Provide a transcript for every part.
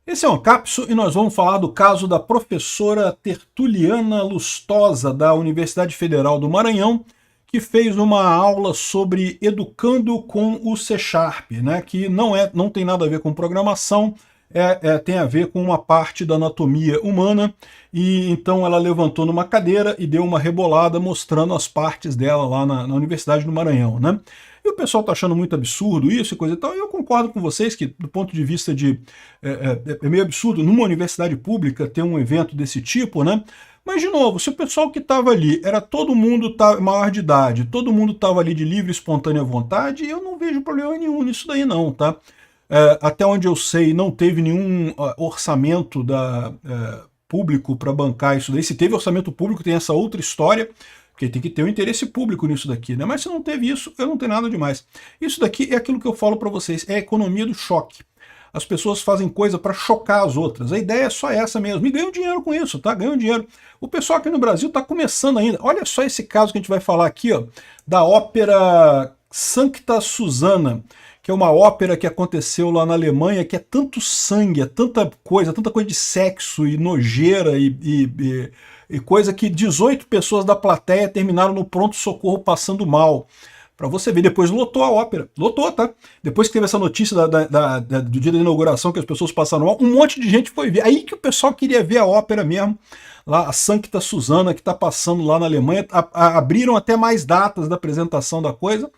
Esse é um Capsule e nós vamos falar do caso da professora Tertuliana Lustosa, da Universidade Federal do Maranhão, que fez uma aula sobre educando com o C Sharp, né, que não tem nada a ver com programação, tem a ver com uma parte da anatomia humana, e então ela levantou numa cadeira e deu uma rebolada mostrando as partes dela lá na Universidade do Maranhão, né? E o pessoal está achando muito absurdo isso e coisa e tal, e eu concordo com vocês que, do ponto de vista de... é meio absurdo numa universidade pública ter um evento desse tipo, né? Mas, de novo, se o pessoal que estava ali era todo mundo maior de idade, todo mundo estava ali de livre e espontânea vontade, eu não vejo problema nenhum nisso daí não, tá? Até onde eu sei, não teve nenhum orçamento público para bancar isso daí. Se teve orçamento público, tem essa outra história, porque tem que ter um interesse público nisso daqui, né? Mas se não teve isso, eu não tenho nada demais. Isso daqui é aquilo que eu falo para vocês, é a economia do choque. As pessoas fazem coisa para chocar as outras. A ideia é só essa mesmo. E ganham dinheiro com isso, tá? Ganham dinheiro. O pessoal aqui no Brasil está começando ainda. Olha só esse caso que a gente vai falar aqui, ó, da ópera Sancta Susanna, que é uma ópera que aconteceu lá na Alemanha, que é tanto sangue, é tanta coisa de sexo e nojeira e coisa que 18 pessoas da plateia terminaram no pronto-socorro passando mal. Pra você ver, depois lotou a ópera. Lotou, tá? Depois que teve essa notícia do dia da inauguração, que as pessoas passaram mal, um monte de gente foi ver. Aí que o pessoal queria ver a ópera mesmo. Lá, a Sancta Susanna, que tá passando lá na Alemanha. Abriram até mais datas da apresentação da coisa.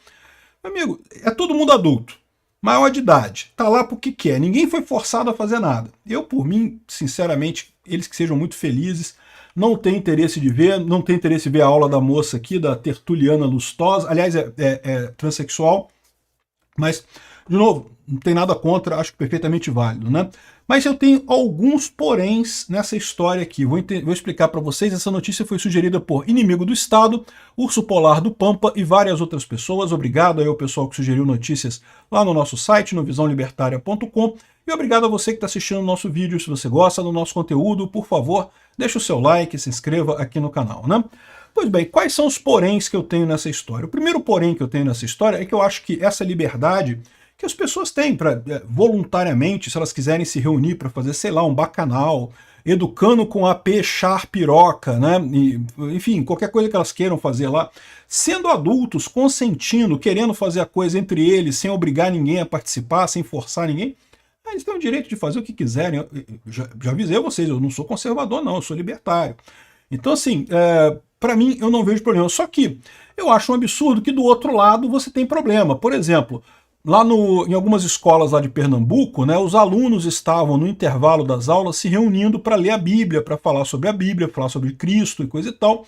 Amigo, é todo mundo adulto. Maior de idade. Tá lá porque quer. Ninguém foi forçado a fazer nada. Eu, por mim, sinceramente, eles que sejam muito felizes. Não tem interesse de ver, não tem interesse de ver a aula da moça aqui, da Tertuliana Lustosa. Aliás, é transexual, mas, de novo, não tem nada contra, acho perfeitamente válido, né? Mas eu tenho alguns poréns nessa história aqui. Vou explicar para vocês. Essa notícia foi sugerida por Inimigo do Estado, Urso Polar do Pampa e várias outras pessoas. Obrigado aí ao pessoal que sugeriu notícias lá no nosso site, no visãolibertaria.com. E obrigado a você que está assistindo o nosso vídeo. Se você gosta do nosso conteúdo, por favor, deixe o seu like, se inscreva aqui no canal, né? Pois bem, quais são os poréns que eu tenho nessa história? O primeiro porém que eu tenho nessa história é que eu acho que essa liberdade que as pessoas têm para, voluntariamente, se elas quiserem se reunir para fazer, sei lá, um bacanal, educando com a P Sharpiroca, né? E, enfim, qualquer coisa que elas queiram fazer lá, sendo adultos, consentindo, querendo fazer a coisa entre eles, sem obrigar ninguém a participar, sem forçar ninguém, eles têm o direito de fazer o que quiserem. Eu já avisei a vocês, eu não sou conservador não, eu sou libertário. Então, assim, para mim, eu não vejo problema. Só que eu acho um absurdo que do outro lado você tem problema. Por exemplo, lá em algumas escolas lá de Pernambuco, né, os alunos estavam no intervalo das aulas se reunindo para ler a Bíblia, para falar sobre a Bíblia, falar sobre Cristo e coisa e tal.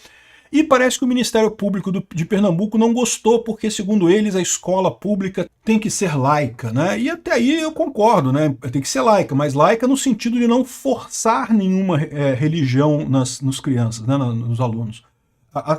E parece que o Ministério Público de Pernambuco não gostou, porque, segundo eles, a escola pública tem que ser laica, né? E até aí eu concordo, né? Tem que ser laica, mas laica no sentido de não forçar nenhuma religião nos crianças, né? Nos alunos.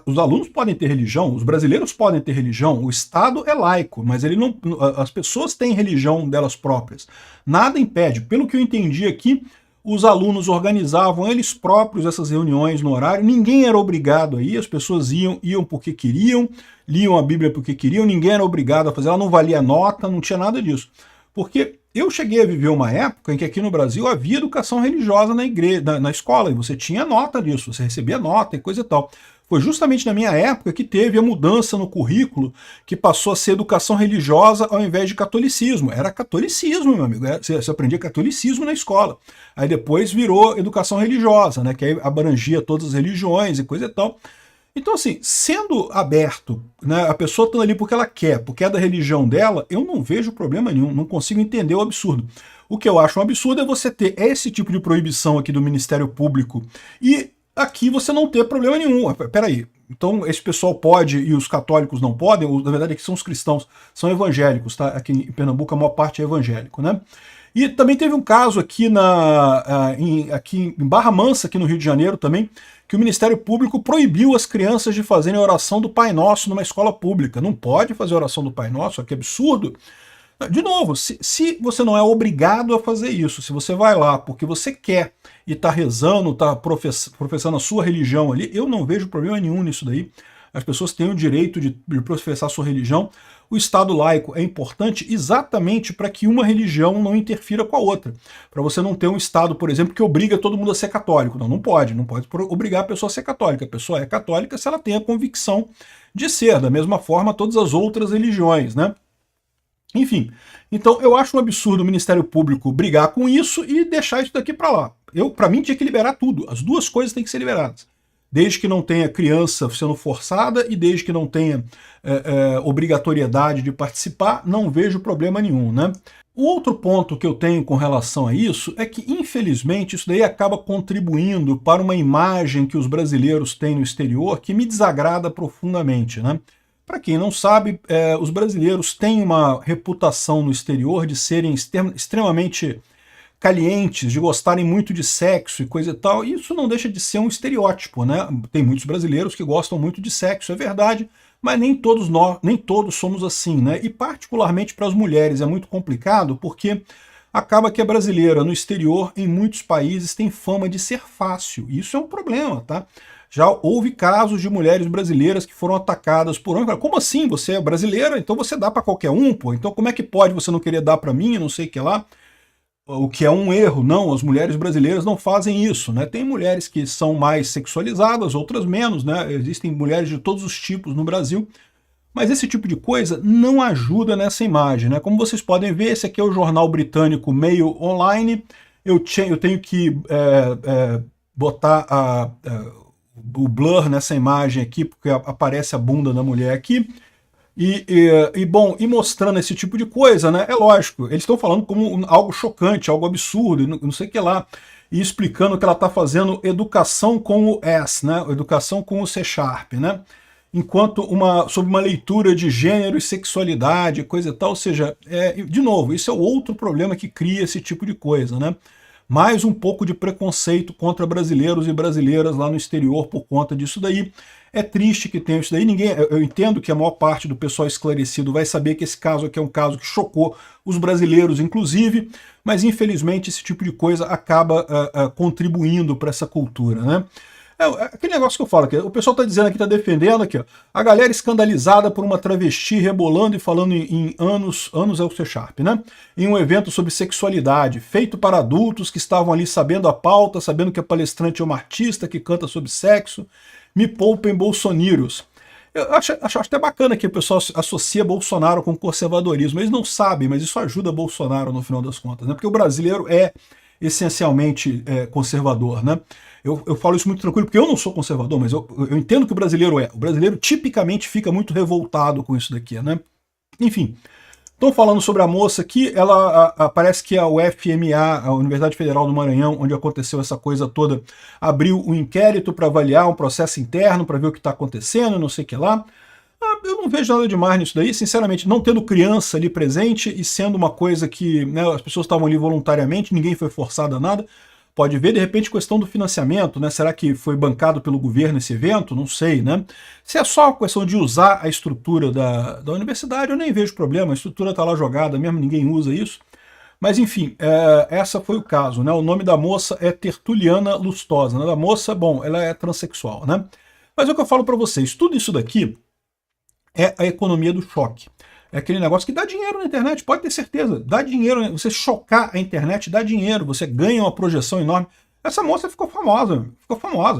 Os alunos podem ter religião, os brasileiros podem ter religião, o Estado é laico, mas ele não, as pessoas têm religião delas próprias. Nada impede. Pelo que eu entendi aqui, os alunos organizavam eles próprios essas reuniões no horário, ninguém era obrigado a ir, as pessoas iam porque queriam, liam a Bíblia porque queriam, ninguém era obrigado a fazer, ela não valia nota, não tinha nada disso. Porque eu cheguei a viver uma época em que aqui no Brasil havia educação religiosa na igreja, na escola, e você tinha nota disso, você recebia nota e coisa e tal. Foi justamente na minha época que teve a mudança no currículo, que passou a ser educação religiosa ao invés de catolicismo. Era catolicismo, meu amigo. Você aprendia catolicismo na escola. Aí depois virou educação religiosa, né, que aí abrangia todas as religiões e coisa e tal. Então, assim, sendo aberto, né, a pessoa estando ali porque ela quer, porque é da religião dela, eu não vejo problema nenhum, não consigo entender o absurdo. O que eu acho um absurdo é você ter esse tipo de proibição aqui do Ministério Público e aqui você não ter problema nenhum. Peraí, então esse pessoal pode e os católicos não podem? Na verdade aqui são os cristãos, são evangélicos, tá? Aqui em Pernambuco a maior parte é evangélico, né? E também teve um caso aqui, aqui em Barra Mansa, aqui no Rio de Janeiro também, que o Ministério Público proibiu as crianças de fazerem a oração do Pai Nosso numa escola pública. Não pode fazer a oração do Pai Nosso, que absurdo. De novo, se você não é obrigado a fazer isso, se você vai lá porque você quer e está rezando, está professando a sua religião ali, eu não vejo problema nenhum nisso daí. as pessoas têm o direito de professar sua religião. O Estado laico é importante exatamente para que uma religião não interfira com a outra. Para você não ter um Estado, por exemplo, que obriga todo mundo a ser católico. Não, não pode obrigar a pessoa a ser católica. A pessoa é católica se ela tem a convicção de ser, da mesma forma todas as outras religiões, né? Enfim, então eu acho um absurdo o Ministério Público brigar com isso e deixar isso daqui para lá. Para mim tinha que liberar tudo, as duas coisas têm que ser liberadas. Desde que não tenha criança sendo forçada e desde que não tenha obrigatoriedade de participar, não vejo problema nenhum, né? O outro ponto que eu tenho com relação a isso é que, infelizmente, isso daí acaba contribuindo para uma imagem que os brasileiros têm no exterior que me desagrada profundamente, né? Para quem não sabe, os brasileiros têm uma reputação no exterior de serem extremamente calientes, de gostarem muito de sexo e coisa e tal, e isso não deixa de ser um estereótipo, né? Tem muitos brasileiros que gostam muito de sexo, é verdade, mas nem todos nós, nem todos somos assim, né? E particularmente para as mulheres é muito complicado, porque acaba que a brasileira no exterior, em muitos países, tem fama de ser fácil. E isso é um problema, tá? Já houve casos de mulheres brasileiras que foram atacadas por homens. Como assim? Você é brasileira, então você dá para qualquer um, pô? Então como é que pode você não querer dar para mim, não sei o que lá? O que é um erro. Não, as mulheres brasileiras não fazem isso, né? Tem mulheres que são mais sexualizadas, outras menos, né? Existem mulheres de todos os tipos no Brasil, mas esse tipo de coisa não ajuda nessa imagem, né? Como vocês podem ver, esse aqui é o jornal britânico Mail Online. Eu tenho que botar o blur nessa imagem aqui, porque aparece a bunda da mulher aqui. Bom, mostrando esse tipo de coisa, né? É lógico, eles estão falando como algo chocante, algo absurdo, não sei o que lá, e explicando que ela está fazendo educação com o S, né? Educação com o C#, né? Enquanto sobre uma leitura de gênero e sexualidade, coisa e tal, ou seja, de novo, isso é outro problema que cria esse tipo de coisa, né? Mais um pouco de preconceito contra brasileiros e brasileiras lá no exterior por conta disso daí. É triste que tenha isso daí. Eu entendo que a maior parte do pessoal esclarecido vai saber que esse caso aqui é um caso que chocou os brasileiros, inclusive, mas infelizmente esse tipo de coisa acaba contribuindo para essa cultura, né? Aquele negócio que eu falo aqui, o pessoal está dizendo aqui, está defendendo aqui, ó, a galera escandalizada por uma travesti rebolando e falando em anos é o C#, né? Em um evento sobre sexualidade, feito para adultos que estavam ali sabendo a pauta, sabendo que a palestrante é uma artista que canta sobre sexo. Me poupem bolsoneiros. Eu acho até bacana que o pessoal associa Bolsonaro com conservadorismo. Eles não sabem, mas isso ajuda Bolsonaro no final das contas, né? Porque o brasileiro é essencialmente conservador, né? Eu falo isso muito tranquilo, porque eu não sou conservador, mas eu entendo que o brasileiro é. O brasileiro tipicamente fica muito revoltado com isso daqui, né? Enfim, estão falando sobre a moça aqui, parece que a UFMA, a Universidade Federal do Maranhão, onde aconteceu essa coisa toda, abriu um inquérito para avaliar um processo interno, para ver o que está acontecendo, não sei o que lá. Eu não vejo nada demais nisso daí, sinceramente, não tendo criança ali presente e sendo uma coisa que, né, as pessoas estavam ali voluntariamente, ninguém foi forçado a nada. Pode ver, de repente, questão do financiamento, né? Será que foi bancado pelo governo esse evento? Não sei, né? Se é só questão de usar a estrutura da universidade, eu nem vejo problema, a estrutura está lá jogada mesmo, ninguém usa isso. Mas, enfim, essa foi o caso, né? O nome da moça é Tertuliana Lustosa, né? A moça, bom, ela é transexual, né? Mas é o que eu falo para vocês, tudo isso daqui é a economia do choque. É aquele negócio que dá dinheiro na internet, pode ter certeza. Dá dinheiro, você chocar a internet dá dinheiro, você ganha uma projeção enorme. Essa moça ficou famosa,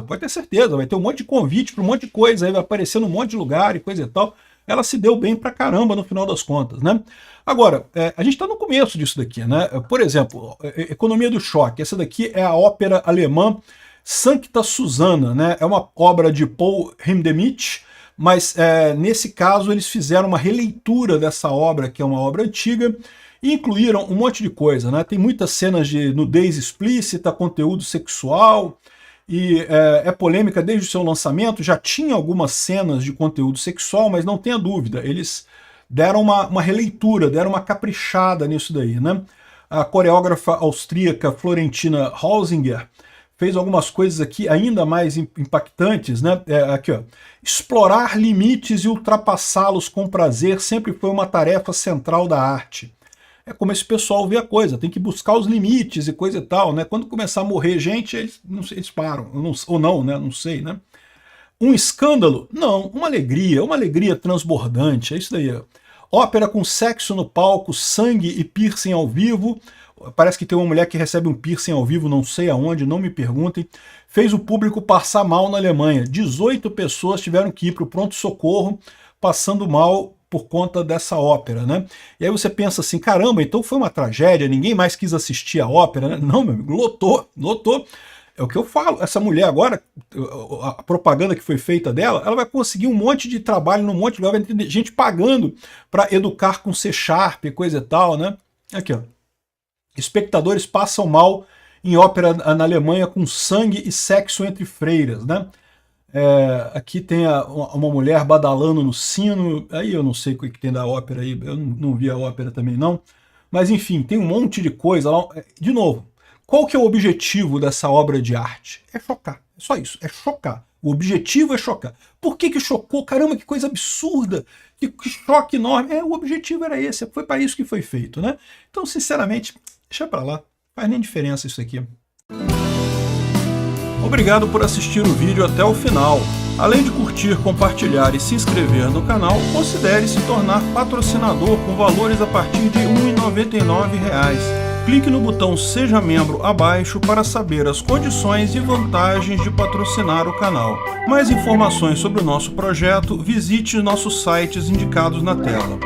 pode ter certeza. Vai ter um monte de convite para um monte de coisa, aí vai aparecer num monte de lugar e coisa e tal. Ela se deu bem pra caramba no final das contas, né? Agora, a gente está no começo disso daqui, né? Por exemplo, Economia do Choque. Essa daqui é a ópera alemã Sancta Susanna, né? É uma obra de Paul Hindemith, mas nesse caso eles fizeram uma releitura dessa obra, que é uma obra antiga, e incluíram um monte de coisa, né? Tem muitas cenas de nudez explícita, conteúdo sexual, e é polêmica desde o seu lançamento. Já tinha algumas cenas de conteúdo sexual, mas não tenha dúvida, eles deram uma releitura, deram uma caprichada nisso daí, né? A coreógrafa austríaca Florentina Hausinger fez algumas coisas aqui ainda mais impactantes, né? Aqui, ó. Explorar limites e ultrapassá-los com prazer sempre foi uma tarefa central da arte. É como esse pessoal vê a coisa, tem que buscar os limites e coisa e tal, né? Quando começar a morrer gente, eles param, ou não, né? Não sei, né? Um escândalo? Não, uma alegria transbordante, é isso daí. Ópera com sexo no palco, sangue e piercing ao vivo. Parece que tem uma mulher que recebe um piercing ao vivo, não sei aonde, não me perguntem. Fez o público passar mal na Alemanha. 18 pessoas tiveram que ir para o pronto-socorro passando mal por conta dessa ópera, né? E aí você pensa assim, caramba, então foi uma tragédia, ninguém mais quis assistir a ópera, né? Não, meu amigo, lotou. É o que eu falo, essa mulher agora, a propaganda que foi feita dela, ela vai conseguir um monte de trabalho num monte de lugar, vai ter gente pagando para educar com C# e coisa e tal, né? Aqui, ó. Espectadores passam mal em ópera na Alemanha com sangue e sexo entre freiras, né? Aqui tem uma mulher badalando no sino, aí eu não sei o que tem da ópera aí, eu não vi a ópera também não, mas enfim, tem um monte de coisa lá. De novo, qual que é o objetivo dessa obra de arte? É chocar, é só isso, é chocar. O objetivo é chocar. Por que chocou? Caramba, que coisa absurda, que choque enorme. O objetivo era esse, foi para isso que foi feito, né? Então, sinceramente, deixa pra lá, não faz nem diferença isso aqui. Obrigado por assistir o vídeo até o final. Além de curtir, compartilhar e se inscrever no canal, considere se tornar patrocinador com valores a partir de R$ 1,99. Clique no botão Seja Membro abaixo para saber as condições e vantagens de patrocinar o canal. Mais informações sobre o nosso projeto, visite nossos sites indicados na tela.